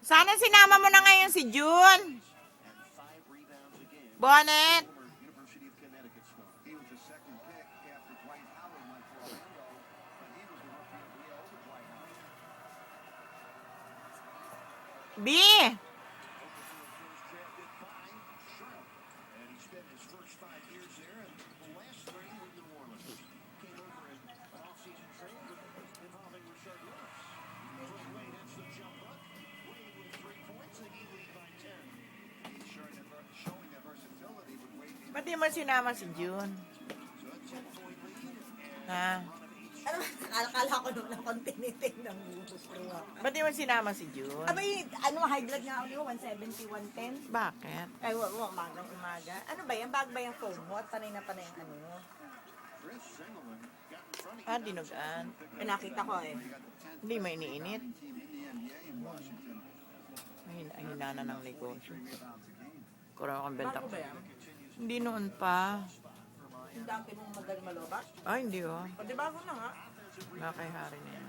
Sana sinama mo na ngayon si June. Bonnet. B. Ba't di mo sinama si June? Ha? Ano, akala ko nung nakon-tinitin ng bubos ko. Ba't di mo sinama si June? Abay, ano, high blood nga ulit, 170, 110. Bakit? Ay, umagang umaga. Ano ba yan? Bag ba yung phone mo? At panay na panay ang ano mo? Ah, dinugaan. Eh, nakita ko eh. Hindi may iniinit. Ay, hinana ng negosyo. Kurang kang benta Bago ko. ba yan? Hindi noon pa. Yung dati mong magaling malobat? Ay, hindi oh. O, di bago na nga. Nakay hari na yan.